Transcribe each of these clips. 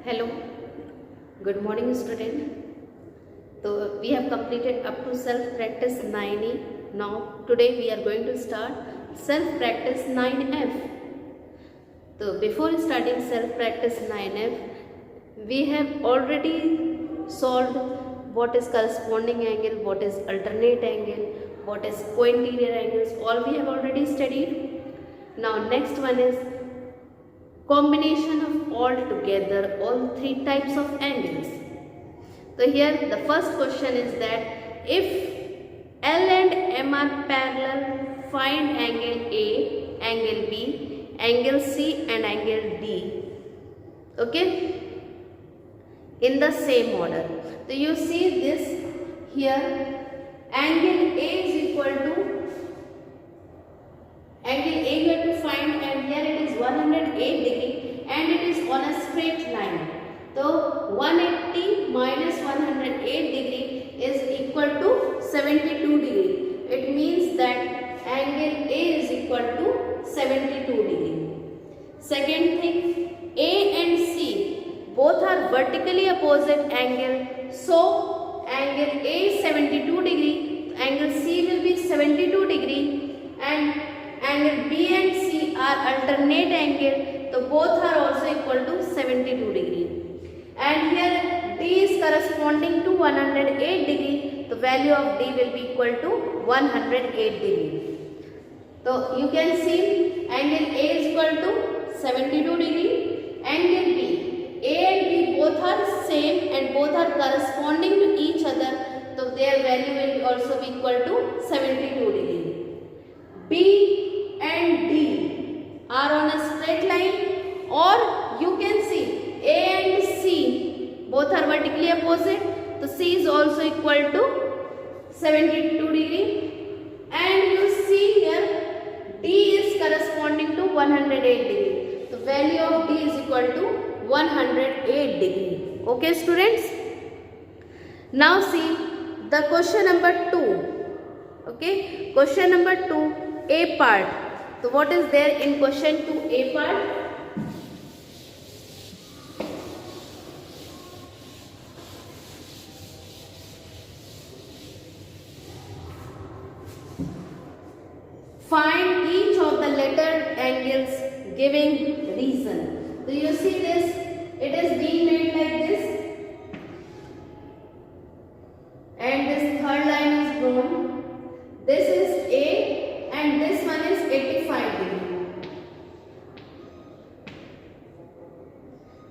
Hello, good morning student. So we have completed up to self practice 9E. Now today we are going to start self practice 9F. So before starting self practice 9F, we have already solved what is corresponding angle, what is alternate angle, what is co-interior angles, all we have already studied. Now next one is combination of all together all three types of angles. So here the first question is that if L and M are parallel, find angle A, angle B, angle C and angle D. Okay, in the same order. So you see this here, angle A is equal to angle A you have to find, and here it is 108 degree and it is on a straight line. So 180 minus 108 degree is equal to 72 degree. It means that angle A is equal to 72 degree. Second thing, A and C both are vertically opposite angle. So angle A is 72 degree, angle C will be 72 degree, and angle B and C are alternate angle, so both are also equal to 72 degree. And here D is corresponding to 108 degree, the value of D will be equal to 108 degree. So you can see angle A is equal to 72 degree, angle B, A and B both are same and both are corresponding to each other, so their value will also be equal to 72 degree. B and D are on a straight line, or you can see A and C both are vertically opposite, so C is also equal to 72 degree, and you see here D is corresponding to 108 degree. The value of D is equal to 108 degree. Okay students, now see the question number 2. Okay, question number 2, A part. So what is there in question 2A part? Find each of the lettered angles giving reason. So you see this, it is being made like this, and this third line is drawn. This is A and this one is 85 degree.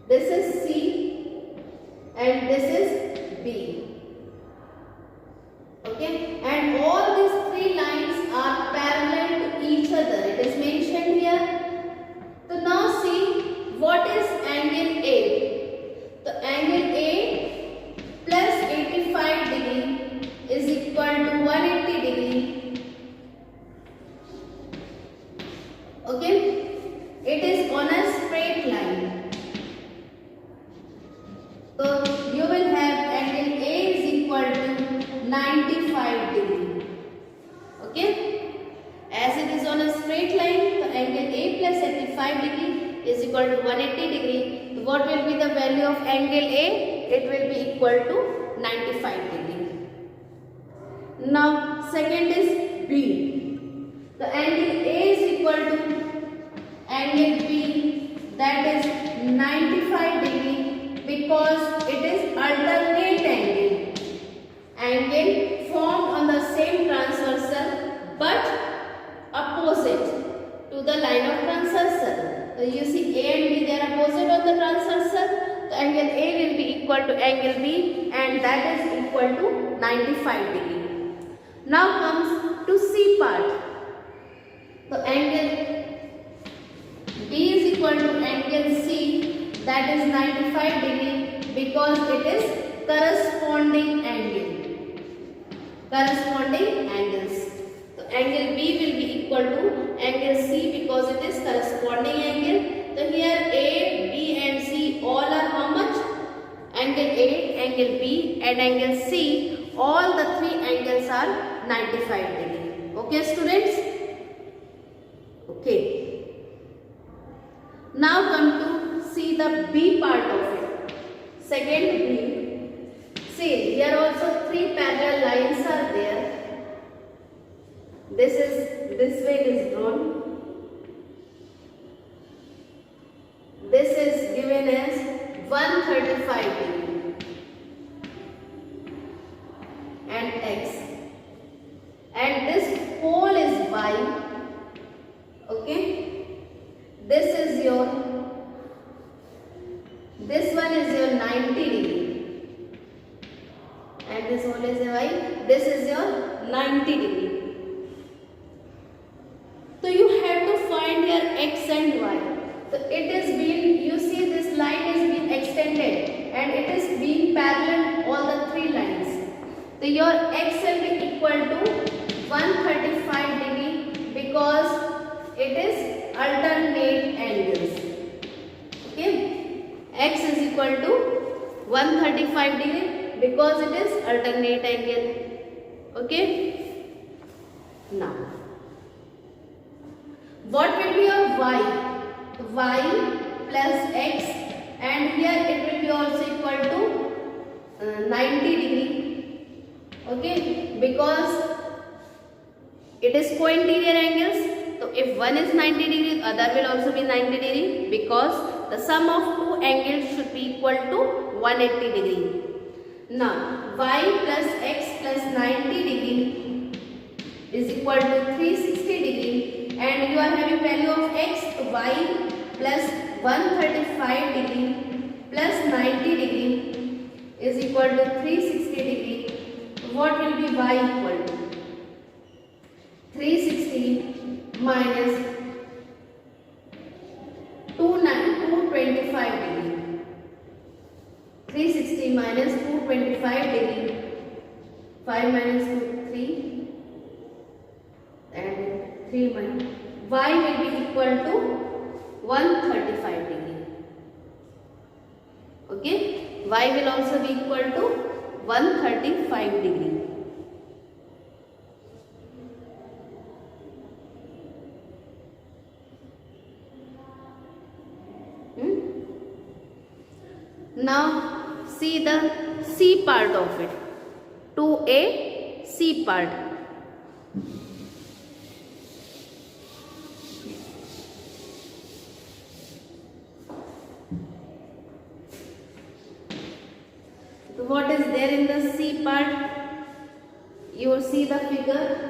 This is C and this is B. Okay, and all these three lines are parallel to each other. It is mentioned here. So now see what is angle A. So angle A plus 85 degree is equal to 180 degree. Okay, it is on a straight line. So you will have angle A is equal to 95 degree. Okay, as it is on a straight line, so angle A plus 85 degree is equal to 180 degree. So what will be the value of angle A? It will be equal to 95 degree. Now second is B. The angle A is equal to angle B, that is 95 degree, because it is alternate angle. Angle formed on the same transversal but opposite to the line of transversal. So you see A and B, they are opposite on the transversal. So angle A will be equal to angle B, and that is equal to 95 degree. Now comes to C part. So angle B is equal to angle C, that is 95 degree, because it is corresponding angle. Corresponding angles. So angle B will be equal to angle C because it is corresponding angle. So here A, B and C all are how much? Angle A, angle B and angle C, all the three angles are 95 degree. Okay students? Okay. Now come to see the B part of it. second beam. See, here also three parallel lines are there. This way it is drawn. This is given as 135 degree and x, and this pole is y. Okay, this one is your 90 degree, and this one is y. This is your 90 degree. So you have to find your x and y. So it is being, you see this line is being extended and it is being parallel all the three lines. So your x will be equal to 135 degree because it is alternate angles. Okay, x is equal to 135 degree because it is alternate angle. Okay, now what will be your y? Y plus x, and here it will be also equal to 90 degree. Okay, because it is co-interior angles. So if one is 90 degree, other will also be 90 degree, because the sum of two angles should be equal to 180 degree. Now y plus x plus 90 degree is equal to 360 degree, and you are having value of x, y plus 135 degree plus 90 degree is equal to 360 degree. What will be y equal to? 360 minus 225 degree. 360 minus 225 degree. 5 minus 2, 3. And 3 minus. Y will be equal to 135 degree. Okay, y will also be equal to 135 degree. Now see the C part of it. 2a C part. What is there in the C part? You will see the figure.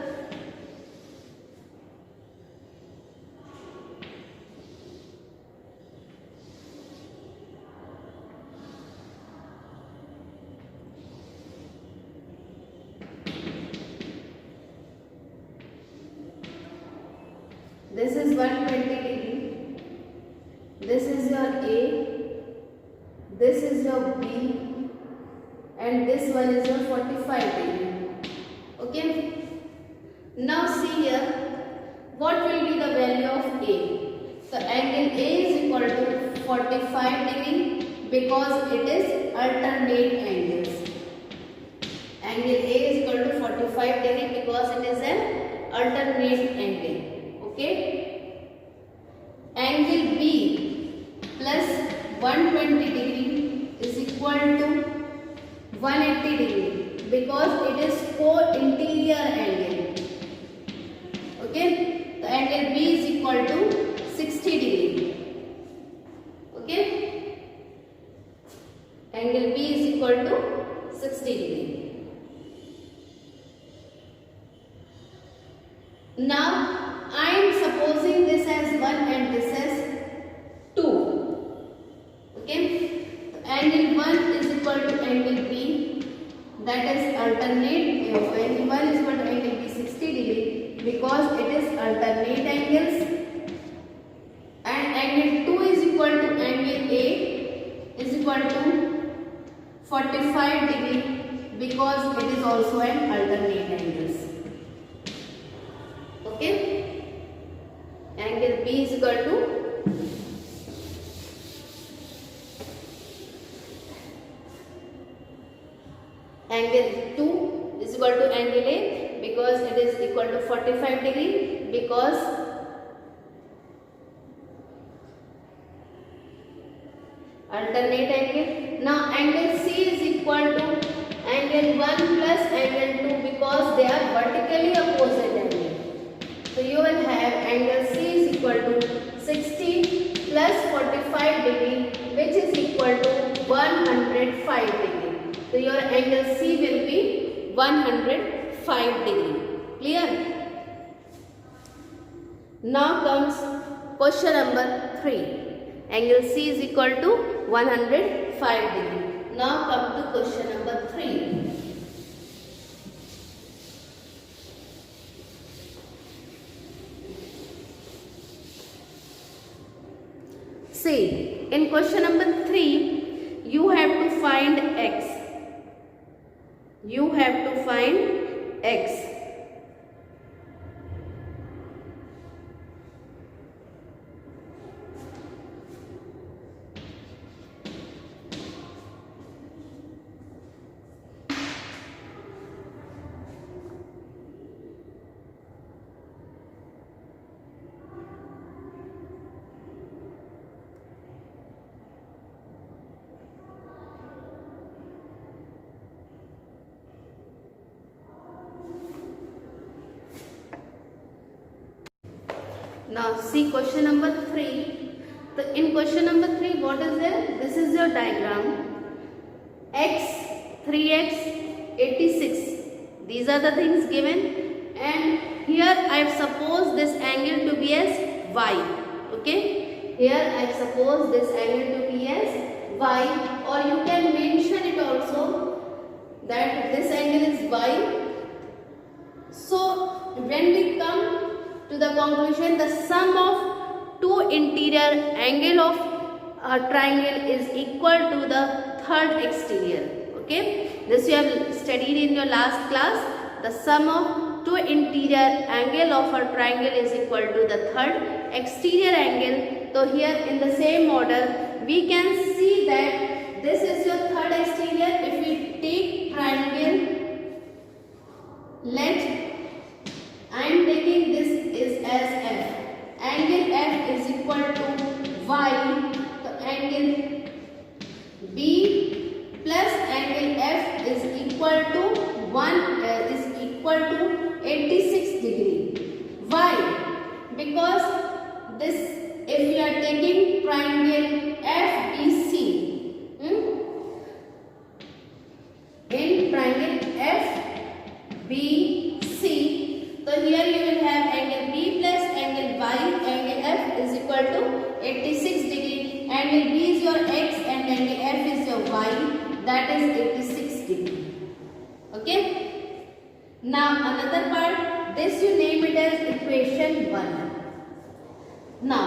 This is 120 degree. This is your A. This is your B. And this one is your 45 degree. Okay. Now see here, what will be the value of A? So angle A is equal to 45 degree because it is alternate angles. Angle A is equal to 45 degree because it is an alternate angle. Okay. Angle B plus 120 degree is equal to 180 degree because it is co-interior angle. Okay, the angle B is equal to 60 degree. Okay, angle B is equal to 60 degree. Now I am supposing this as 1 and this as 2. Okay, angle 1 is equal to angle B, that is alternate. Angle 1 is equal to angle B 60 degree because it is alternate angles, and angle 2 is equal to angle A is equal to 45 degree because it is also an alternate angles. Okay, angle B is equal to angle 2 is equal to angle A because it is equal to 45 degree because alternate angle. Now angle C is equal to angle 1 plus angle 2 because they are vertically opposite angle. So you will have angle C is equal to 60 plus 45 degree, which is equal to 105 degree. So your angle C will be 105 degree. Clear? Now comes question number 3. Angle C is equal to 105 degree. Now come to question number 3. See, in question number 3, you have to find x. You have to find x. Now see question number 3. So in question number 3, what is there? This is your diagram. X, 3x, 86. These are the things given. And here I have supposed this angle to be as y. Okay. Here I have supposed this angle to be as y. Or you can mention it also that this angle is y. So when we come to the conclusion, the sum of two interior angle of a triangle is equal to the third exterior. Okay, this you have studied in your last class. The sum of two interior angle of a triangle is equal to the third exterior angle. So here in the same order we can see that this is your third exterior. If we take triangle, let I am taking this is as f. Angle f is equal to y. So angle b plus angle f is equal to 86 degree. Why? Because this, if we are taking triangle FBC, in triangle FBC, so here you will have angle B plus angle Y, angle F is equal to 86 degree. Angle B is your X and angle F is your Y, that is 86 degree. Okay. Now another part, this you name it as equation 1. Now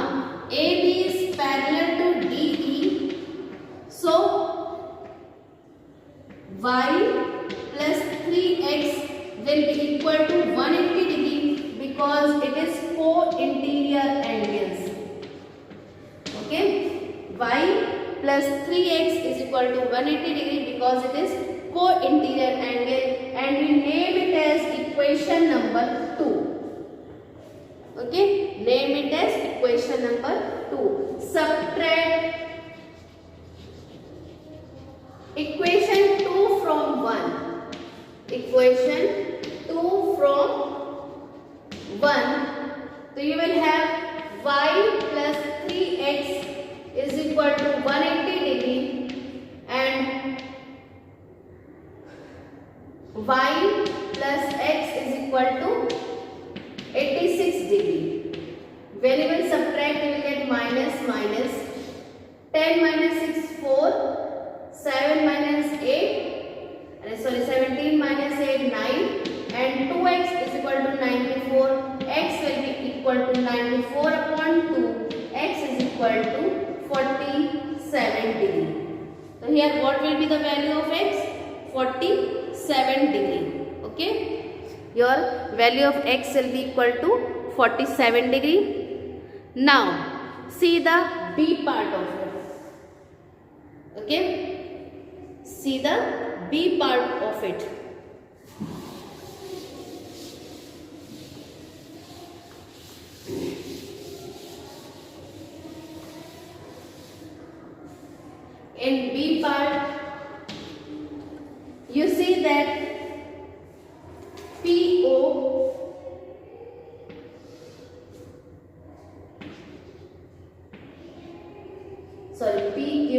AB is parallel to DE, so Y plus 3X will be equal to 180 degree because it is co-interior angles. Okay, y plus 3x is equal to 180 degree because it is co-interior angle, and we name it as equation number 2. Okay, name it as equation number 2. Subtract equation 2 from 1. Equation 2 from 1. So you will have y plus 3x is equal to 180 degree and y plus x is equal to 86 degree. When you will subtract, you will get minus minus. 10 minus 6 4, 7 minus 8. 17 minus 8 9, and 2x is equal to 94. X will be equal to 94 upon 2. X is equal to 47 degree. So here what will be the value of x? 47 degree. Okay, your value of x will be equal to 47 degree. Now see the B part of it. Okay, see the B part of it. In B part, you see that PO PQ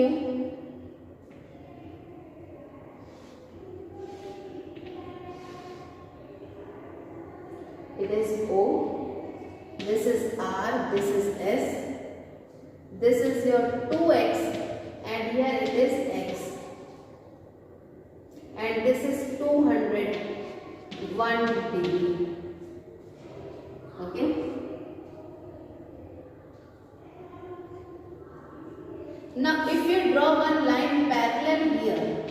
it is O, this is R, this is S, this is your 2x and here it is x, and this is 201 degree. Okay. Now if you draw one line parallel here,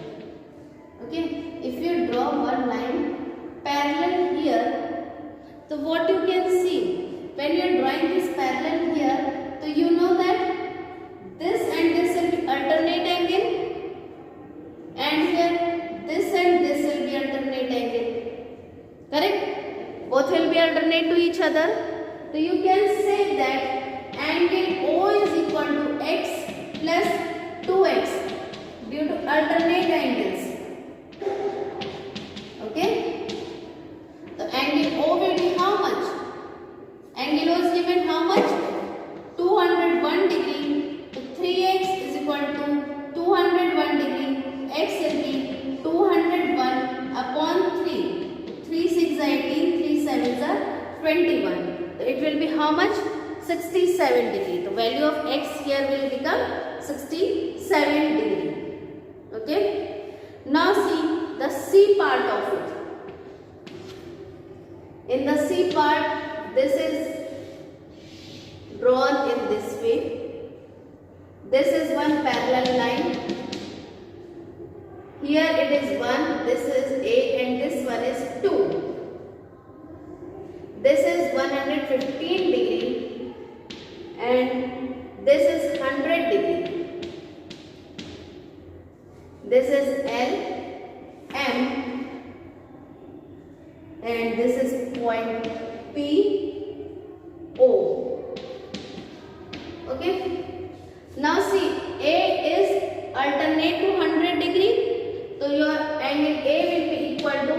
okay, if you draw one line parallel here, so what you can see when you are drawing this parallel here, so you know that this and this will be alternate angle, and here this and this will be alternate angle. Correct? Both will be alternate to each other. So you can say that angle O is equal to x plus 2x due to alternate angles. Okay? The angle O will be how much? Angle O is given how much? 201 degree. So 3x is equal to 201 degree. X will be 201 upon 3. 3 6 are 18, 3 7s are 21. So it will be how much? 67 degree. The value of x here will become 67 degree. Okay. Now see the C part of it. In the C part, this is drawn in this way. This is one parallel line. Here it is 1, this is A, and this one is 2. This is 115 degree and this is 100 degree. This is L, M, and this is point P, O. Okay. Now see, A is alternate to 100 degree. So your angle A will be equal to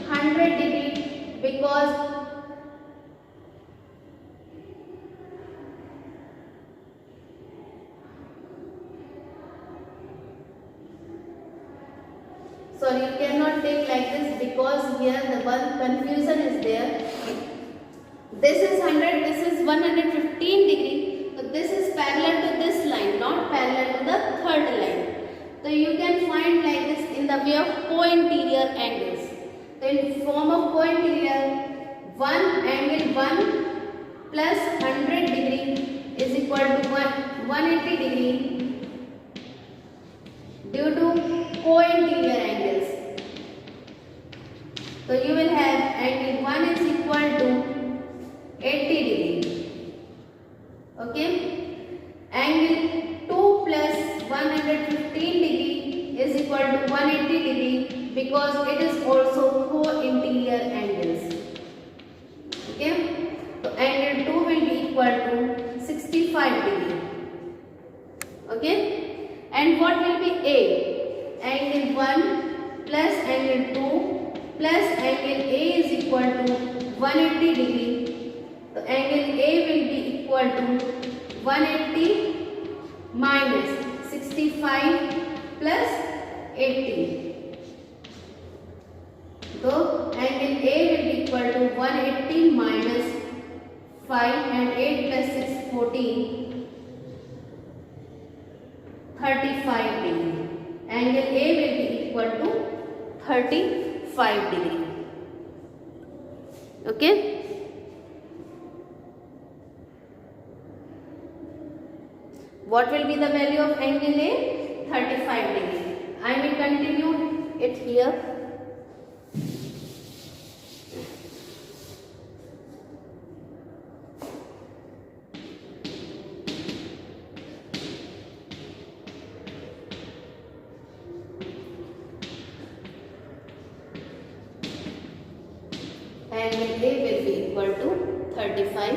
100 degree because you cannot take like this because here the one confusion is there. This is 100, this is 115 degree. So this is parallel to this line, not parallel to the third line. So you can find like this in the way of co-interior angles. So in form of co-interior, angle 1 plus 100 degree is equal to 180 degree due to co-interior angles. So you will have angle 1 is equal to 80 degree. Okay. Angle 2 plus 115 degree is equal to 180 degree because it is also co-interior angles. Okay. So angle 2 will be equal to 65 degree. Okay. And what will be A? Angle 1 plus angle 2 plus angle A is equal to 180 degree. So angle A will be equal to 180 minus 65 plus 80. So angle A will be equal to 180 minus 5 and 8 plus 6 14. 35 degree. Angle A will be equal to 35 degree. Okay. What will be the value of angle A? 35 degree. I will continue it here. Angle A will be equal to 35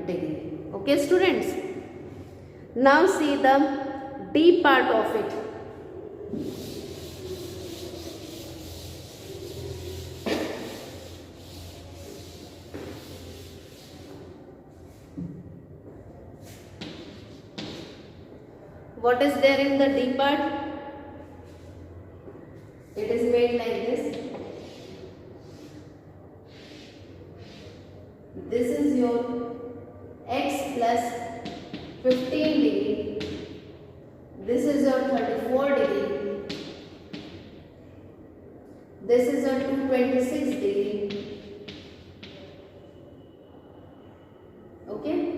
degree. Okay students. Now see the D part of it. What is there in the D part? It is made like this. This is your x plus 15 degree. This is your 34 degree. This is your 226 degree. Okay?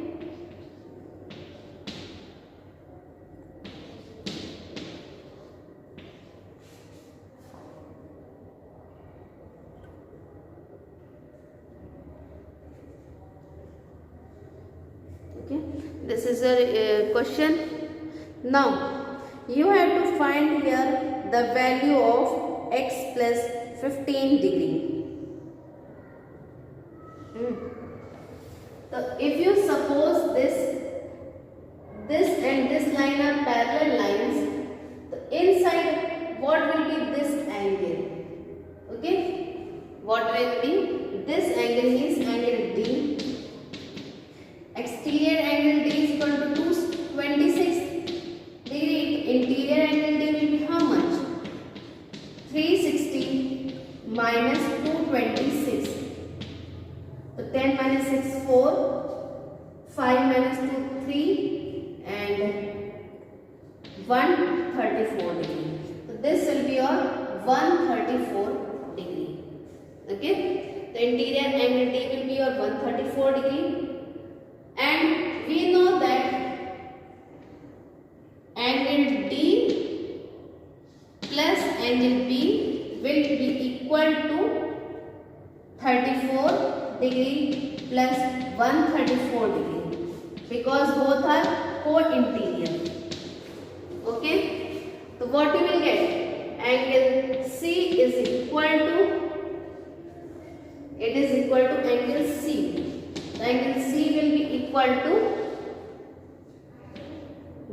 This is a question. Now you have to find here the value of x plus 15 degree. So if you suppose this and this line are parallel lines, so inside what will be this angle? Okay, what will be this angle is angle D. Exterior angle D is equal to 226 degree. Interior angle D will be how much? 360 minus 226. So 10 minus 6 4, 5 minus 2 3, and 134 degree. So this will be your 134 degree. Okay, the interior angle D will be your 134 degree. And we know that angle D plus angle B will be equal to 34 degree plus 134 degree, because both are co-interior. Okay, so what you will get? Angle C is equal to, it is equal to angle C. The angle C will be equal to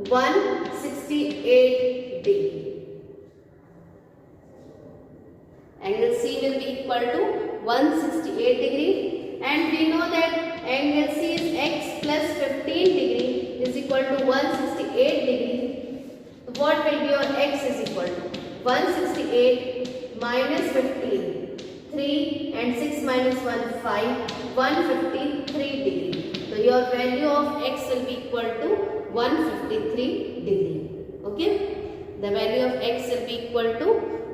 168 degree. Angle C will be equal to 168 degree, and we know that angle C is x plus 15 degree is equal to 168 degree. So what will be your x is equal to 168 minus 15, 3, and 6 minus 1 5, 153 degree. So your value of x will be equal to 153 degree. Okay, the value of x will be equal to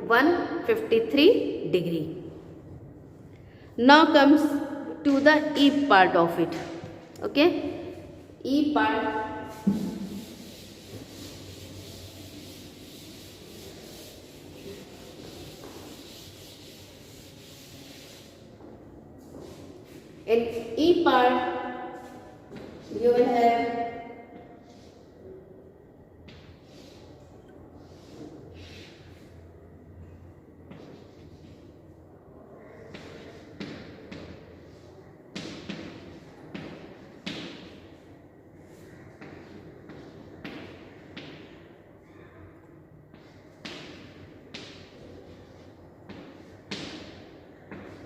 153 degree. Now comes to the E part of it. Okay, E part. In E part, you will have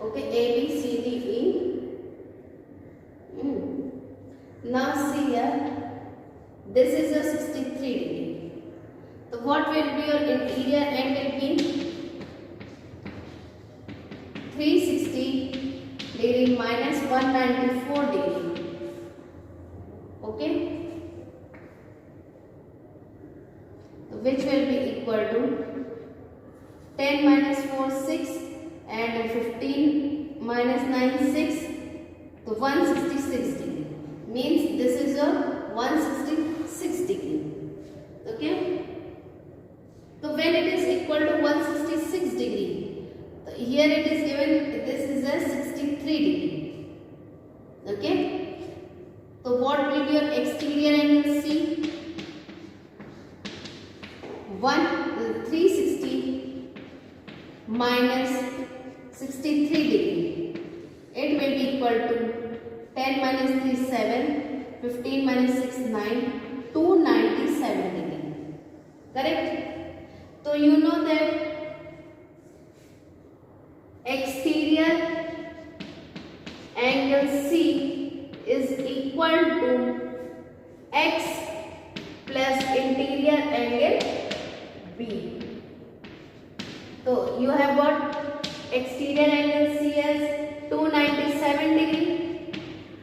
okay, A, B, C, D, E. Now see here, this is a 63 degree. So what will be your interior angle be? 360 degree minus 194 degree. Okay, which will be equal to 10 minus 4 6, and 15 minus 9 6, so 166 degree. Means this is a 166 degree. Okay, so when it is equal to 166 degree, so here it is given this is a 63 degree. Okay, so what will be your exterior angle C? 360 minus 63 degree. It will be equal to 10 minus 3 7, 15 minus 6 9, 297 degree. Correct? So you know that exterior angle C is equal to x plus interior B. So you have got exterior angle C as 297 degree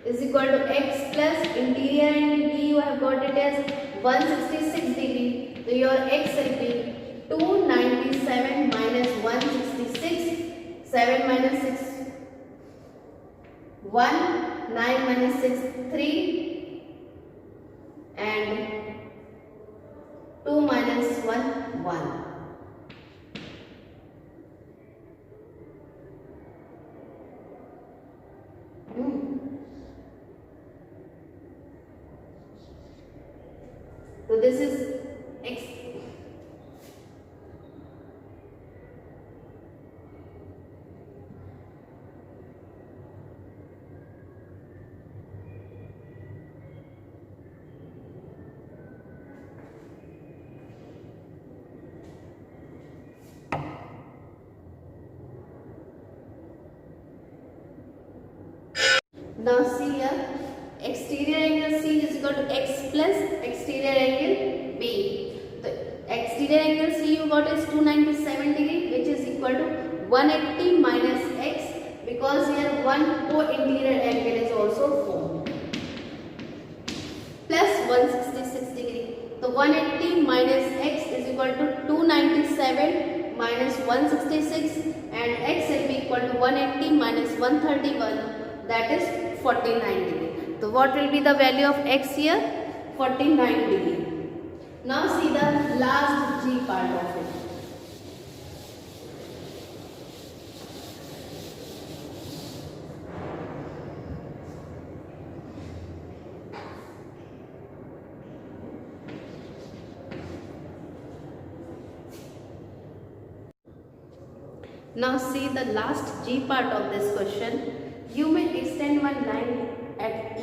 is equal to x plus interior angle B, you have got it as 166 degree. So your x will be 297 minus 166, 7 minus 6, 1, 9 minus 6, 3 and 2 minus 1, 1. So this is x. Now see here, exterior angle C is equal to x plus exterior angle B. The exterior angle C you got is 297 degree, which is equal to 180 minus x, because here one co-interior angle is also formed, plus 166 degree. So 180 minus x is equal to 297 minus 166, and x will be equal to 180 minus 131, that is 49 degree. So what will be the value of x here? 49 degree. Now see the last G part of it. Now see the last G part of this question. You may extend one line at E.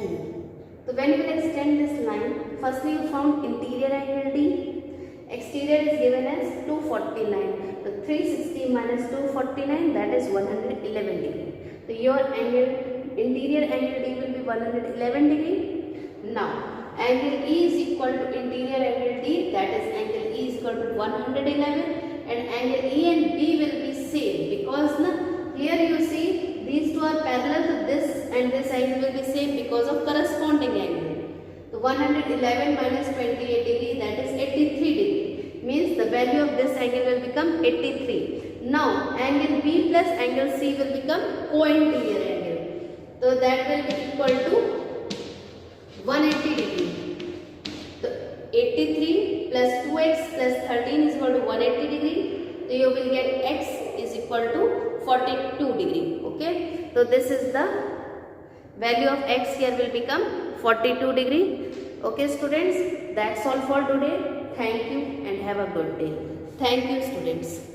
So when you will extend this line, firstly you found interior angle D. Exterior is given as 249. So 360 minus 249, that is 111 degree. So your angle, interior angle D will be 111 degree. Now angle E is equal to interior angle D, that is angle E is equal to 111, and angle E and B will be same, because here you see these two are parallel, to this and this angle will be same because of corresponding angle. So 111 minus 28 degree, that is 83 degree, means the value of this angle will become 83. Now angle B plus angle C will become co-interior angle. So that will be equal to 180 degree. So 83 plus 2x plus 13 is equal to 180 degree. So you will get x is equal to 42 degree. Okay, so this is the value of x here will become 42 degree. Okay students, that's all for today. Thank you and have a good day. Thank you students.